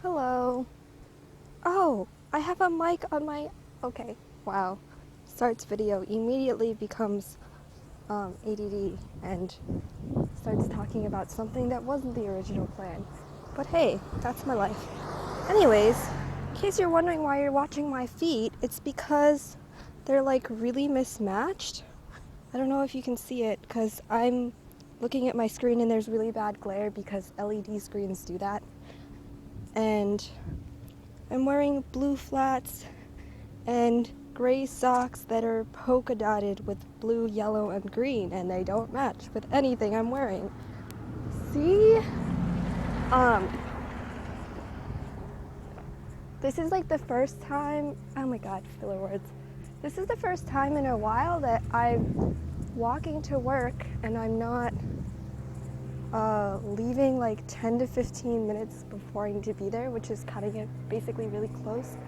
Hello. Oh, I have a mic on my... Okay, wow. Starts video, immediately becomes ADD and starts talking about something that wasn't the original plan. But hey, that's my life. Anyways, in case you're wondering why you're watching my feet, it's because they're like really mismatched. I don't know if you can see it because I'm looking at my screen and there's really bad glare because LED screens do that. And I'm wearing blue flats and gray socks that are polka dotted with blue, yellow, and green, and they don't match with anything I'm wearing. See? This is like the first time, oh my god, filler words. This is the first time in a while that I'm walking to work and I'm not leaving like 10 to 15 minutes before I need to be there, which is cutting it basically really close.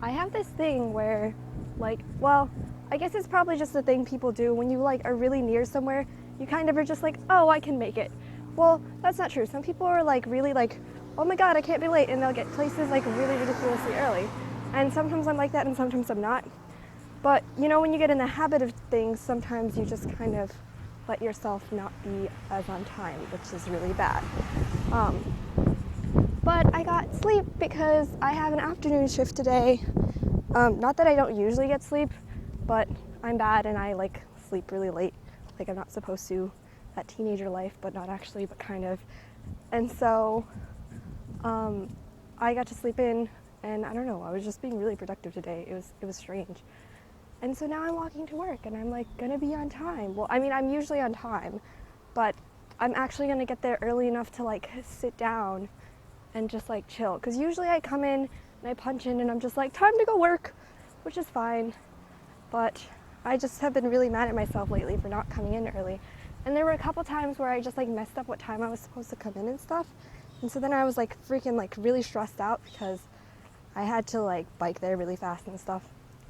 I have this thing where, like, well, I guess it's probably just a thing people do when you like are really near somewhere, you kind of are just like, oh, I can make it. Well, that's not true. Some people are like really like, oh my god, I can't be late, and they'll get places like really ridiculously early. And sometimes I'm like that and sometimes I'm not. But you know, when you get in the habit of things, sometimes you just kind of let yourself not be as on time, which is really bad. But I got sleep because I have an afternoon shift today. Not that I don't usually get sleep, but I'm bad and I like sleep really late. Like I'm not supposed to, that teenager life, but not actually, but kind of. And so I got to sleep in, and I don't know, I was just being really productive today. It was strange. And so now I'm walking to work and I'm like gonna be on time. Well, I mean, I'm usually on time, but I'm actually gonna get there early enough to like sit down and just like chill. Cause usually I come in and I punch in and I'm just like, time to go work, which is fine. But I just have been really mad at myself lately for not coming in early. And there were a couple times where I just like messed up what time I was supposed to come in and stuff. And so then I was like freaking like really stressed out because I had to like bike there really fast and stuff.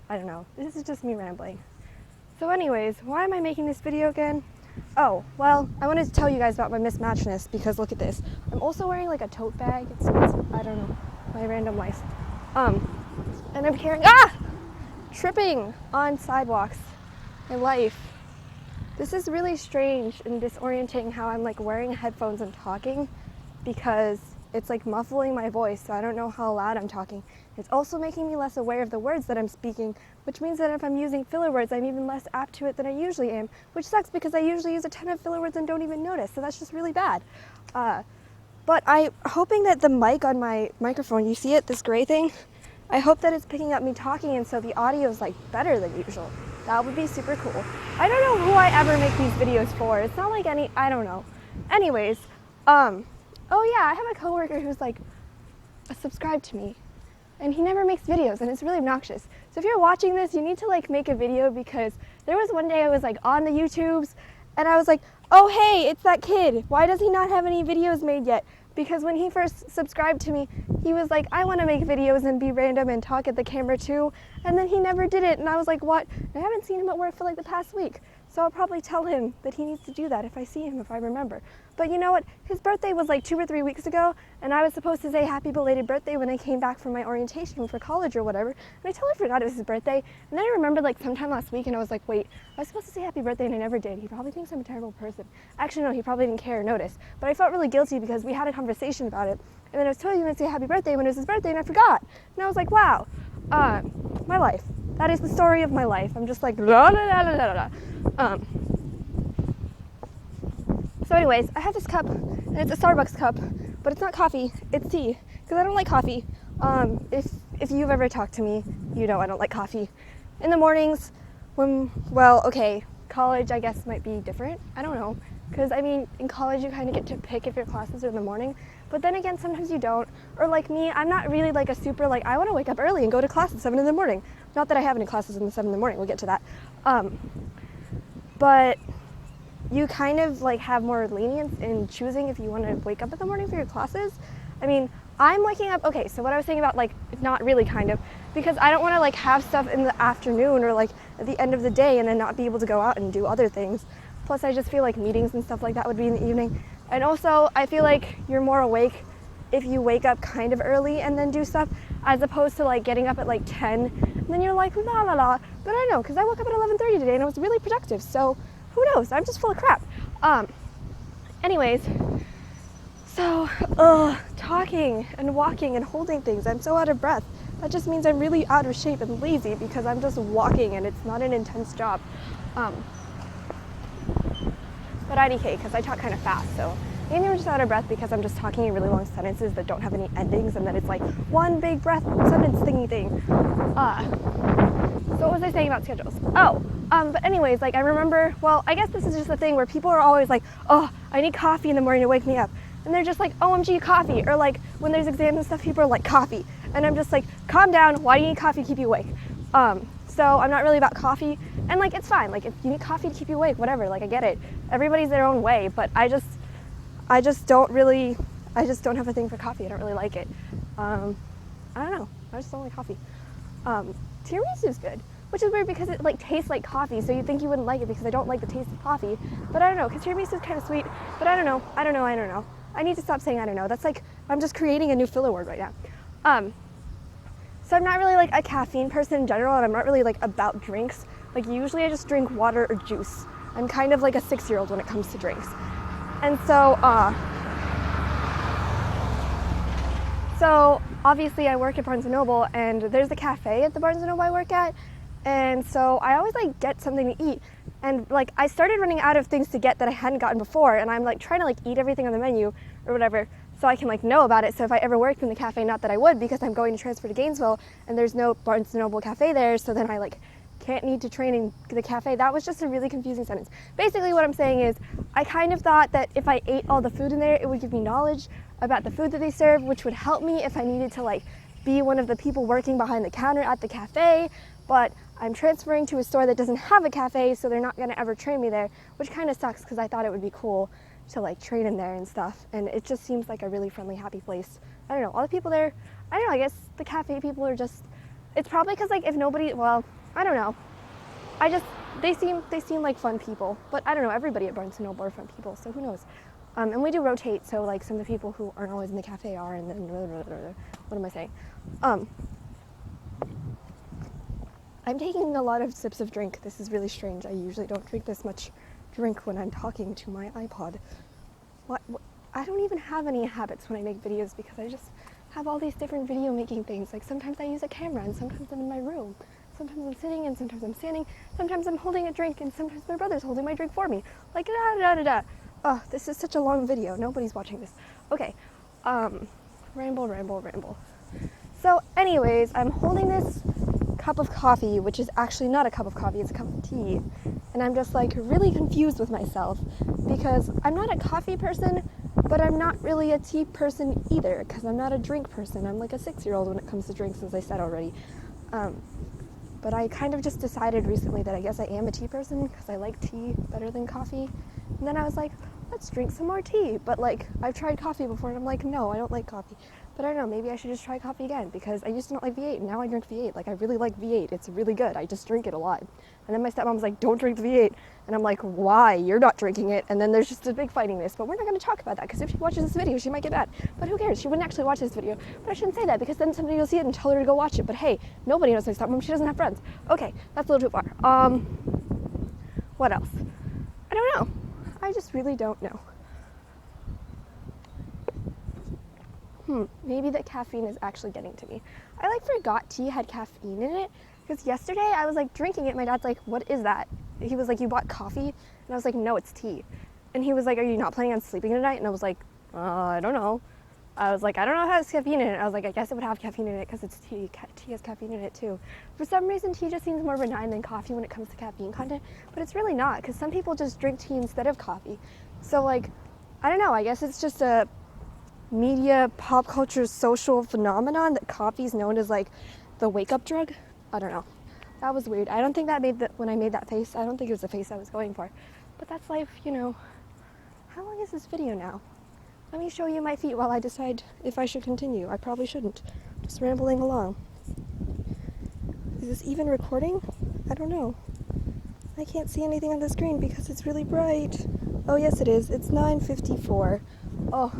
I don't know, this is just me rambling. So anyways, why am I making this video again? Oh, well, I wanted to tell you guys about my mismatchedness because look at this. I'm also wearing like a tote bag. It's I don't know, my random life. And I'm carrying, tripping on sidewalks in life. This is really strange and disorienting how I'm like wearing headphones and talking because it's like muffling my voice, so I don't know how loud I'm talking. It's also making me less aware of the words that I'm speaking, which means that if I'm using filler words, I'm even less apt to it than I usually am, which sucks because I usually use a ton of filler words and don't even notice, so that's just really bad. But I'm hoping that the mic on my microphone, you see it, this gray thing? I hope that it's picking up me talking and so the audio is like better than usual. That would be super cool. I don't know who I ever make these videos for. It's not like I don't know. Anyways, oh yeah, I have a coworker who's like subscribed to me. And he never makes videos, and it's really obnoxious. So if you're watching this, you need to like make a video because there was one day I was like on the YouTubes and I was like, oh hey, it's that kid. Why does he not have any videos made yet? Because when he first subscribed to me, he was like, I want to make videos and be random and talk at the camera too. And then he never did it. And I was like, what? And I haven't seen him at work for like the past week. So I'll probably tell him that he needs to do that if I see him, if I remember. But you know what? His birthday was like 2 or 3 weeks ago, and I was supposed to say happy belated birthday when I came back from my orientation for college or whatever. And I totally forgot it was his birthday. And then I remembered like sometime last week, and I was like, wait, I was supposed to say happy birthday and I never did. He probably thinks I'm a terrible person. Actually, no, he probably didn't care or notice. But I felt really guilty because we had a conversation about it. And then I was telling him to say happy birthday when it was his birthday, and I forgot. And I was like, wow, my life. That is the story of my life. I'm just like, la la la la la la. So anyways, I have this cup, and it's a Starbucks cup, but it's not coffee, it's tea, because I don't like coffee. If you've ever talked to me, you know I don't like coffee. In the mornings, college I guess might be different, I don't know, because I mean, in college you kind of get to pick if your classes are in the morning, but then again, sometimes you don't, or like me, I'm not really like a super, like, I want to wake up early and go to class at 7 in the morning. Not that I have any classes in the 7 in the morning, we'll get to that. But you kind of like have more lenience in choosing if you want to wake up in the morning for your classes. I mean, I'm waking up, okay, so what I was saying about like, not really kind of, because I don't want to like have stuff in the afternoon or like at the end of the day and then not be able to go out and do other things. Plus I just feel like meetings and stuff like that would be in the evening. And also I feel like you're more awake if you wake up kind of early and then do stuff, as opposed to like getting up at like 10 and then you're like la la la. But I don't know, because I woke up at 11:30 today and it was really productive, so who knows, I'm just full of crap. Anyways, so talking and walking and holding things, I'm so out of breath. That just means I'm really out of shape and lazy because I'm just walking and it's not an intense job. But IDK, because I talk kind of fast, so maybe I'm just out of breath because I'm just talking in really long sentences that don't have any endings, and then it's like one big breath sentence thingy thing. So what was I saying about schedules? But anyways, like I remember, well, I guess this is just a thing where people are always like, oh, I need coffee in the morning to wake me up. And they're just like, OMG, coffee. Or like when there's exams and stuff, people are like, coffee. And I'm just like, calm down, why do you need coffee to keep you awake? So I'm not really about coffee, and like it's fine, like if you need coffee to keep you awake, whatever, like I get it. Everybody's their own way, but I just don't have a thing for coffee. I don't really like it. I don't know, I just don't like coffee. Tiramisu is good, which is weird because it like tastes like coffee, so you'd think you wouldn't like it because I don't like the taste of coffee, but I don't know, because tiramisu is kind of sweet, but I don't know. I need to stop saying I don't know. That's like, I'm just creating a new filler word right now. So I'm not really like a caffeine person in general, and I'm not really like about drinks. Like usually I just drink water or juice. I'm kind of like a 6-year-old when it comes to drinks. And so obviously I work at Barnes & Noble, and there's a cafe at the Barnes & Noble I work at. And so I always like get something to eat. And like I started running out of things to get that I hadn't gotten before, and I'm like trying to like eat everything on the menu or whatever, so I can like know about it. So if I ever worked in the cafe, not that I would because I'm going to transfer to Gainesville and there's no Barnes & Noble cafe there, so then I like can't need to train in the cafe. That was just a really confusing sentence. Basically what I'm saying is I kind of thought that if I ate all the food in there, it would give me knowledge about the food that they serve, which would help me if I needed to like be one of the people working behind the counter at the cafe. But I'm transferring to a store that doesn't have a cafe, so they're not going to ever train me there, which kind of sucks because I thought it would be cool to like train in there and stuff, and it just seems like a really friendly, happy place. I don't know, all the people there, I don't know, I guess the cafe people are just, it's probably because like if nobody, well, I don't know, they seem like fun people, but I don't know, everybody at Barnes & Noble are fun people, so who knows. And we do rotate, so like some of the people who aren't always in the cafe are, and then what am I saying? I'm taking a lot of sips of drink. This is really strange. I usually don't drink this much drink when I'm talking to my iPod. What? I don't even have any habits when I make videos because I just have all these different video making things. Like sometimes I use a camera, and sometimes I'm in my room. Sometimes I'm sitting, and sometimes I'm standing. Sometimes I'm holding a drink, and sometimes my brother's holding my drink for me. Like da da da da. Oh, this is such a long video. Nobody's watching this. Okay. Ramble. So anyways, I'm holding this cup of coffee, which is actually not a cup of coffee, it's a cup of tea. And I'm just like really confused with myself because I'm not a coffee person, but I'm not really a tea person either because I'm not a drink person. I'm like a 6-year-old when it comes to drinks, as I said already. But I kind of just decided recently that I guess I am a tea person because I like tea better than coffee. And then I was like, let's drink some more tea. But like, I've tried coffee before and I'm like, no, I don't like coffee. But I don't know, maybe I should just try coffee again because I used to not like V8 and now I drink V8. Like I really like V8, it's really good. I just drink it a lot. And then my stepmom was like, don't drink the V8. And I'm like, why? You're not drinking it. And then there's just a big fighting this, but we're not gonna talk about that because if she watches this video, she might get mad. But who cares? She wouldn't actually watch this video. But I shouldn't say that because then somebody will see it and tell her to go watch it. But hey, nobody knows my stepmom, she doesn't have friends. Okay, that's a little too far. What else? I don't know. I just really don't know. Maybe that caffeine is actually getting to me. I like forgot tea had caffeine in it because yesterday I was like drinking it. My dad's like, what is that? He was like, you bought coffee? And I was like, no, it's tea. And he was like, are you not planning on sleeping tonight? And I was like, I don't know. I was like, I don't know if it has caffeine in it. I was like, I guess it would have caffeine in it because it's tea. Tea has caffeine in it too. For some reason, tea just seems more benign than coffee when it comes to caffeine content, but it's really not because some people just drink tea instead of coffee. So like, I don't know, I guess it's just a media, pop culture, social phenomenon that coffee is known as like the wake-up drug. I don't know. That was weird. I don't think that when I made that face, I don't think it was the face I was going for. But that's life, you know. How long is this video now? Let me show you my feet while I decide if I should continue. I probably shouldn't. Just rambling along. Is this even recording? I don't know. I can't see anything on the screen because it's really bright. Oh yes it is. It's 9:54. Oh.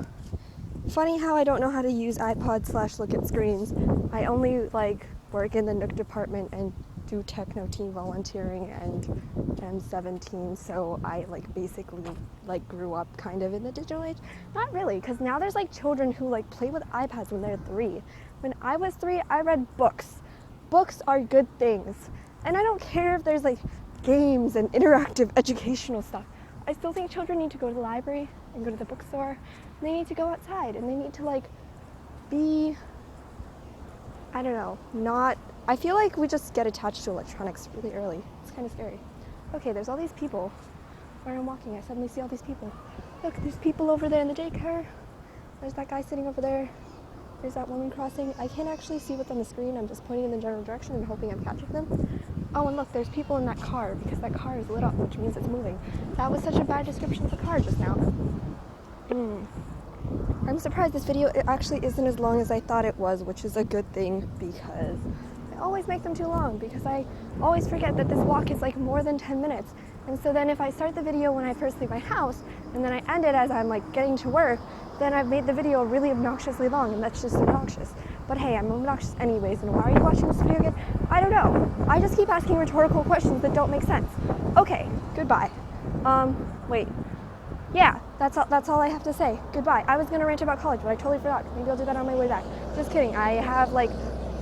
funny how I don't know how to use iPod / look at screens. I only like work in the Nook department and do techno teen volunteering, and I'm 17, so I like basically like grew up kind of in the digital age. Not really, because now there's like children who like play with iPads when they're 3. When I was 3, I read books. Books are good things, and I don't care if there's like games and interactive educational stuff. I still think children need to go to the library and go to the bookstore, and they need to go outside, and they need to like be, I don't know, not, I feel like we just get attached to electronics really early. It's kind of scary. Okay, there's all these people. Where I'm walking, I suddenly see all these people. Look, there's people over there in the daycare. There's that guy sitting over there. There's that woman crossing. I can't actually see what's on the screen. I'm just pointing in the general direction and hoping I'm catching them. Oh, and look, there's people in that car because that car is lit up, which means it's moving. That was such a bad description of the car just now. I'm surprised this video actually isn't as long as I thought it was, which is a good thing because I always make them too long because I always forget that this walk is like more than 10 minutes. And so then if I start the video when I first leave my house and then I end it as I'm like getting to work, then I've made the video really obnoxiously long, and that's just obnoxious. But hey, I'm obnoxious anyways, and why are you watching this video again? I don't know. I just keep asking rhetorical questions that don't make sense. Okay, goodbye. Wait. Yeah, that's all I have to say. Goodbye. I was gonna rant about college, but I totally forgot. Maybe I'll do that on my way back. Just kidding. I have like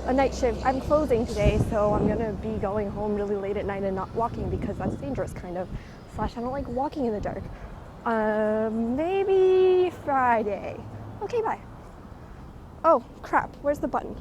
a night shift. I'm closing today, so I'm gonna be going home really late at night and not walking because that's dangerous, kind of. / I don't like walking in the dark. Maybe Friday. Okay, bye. Oh, crap. Where's the button?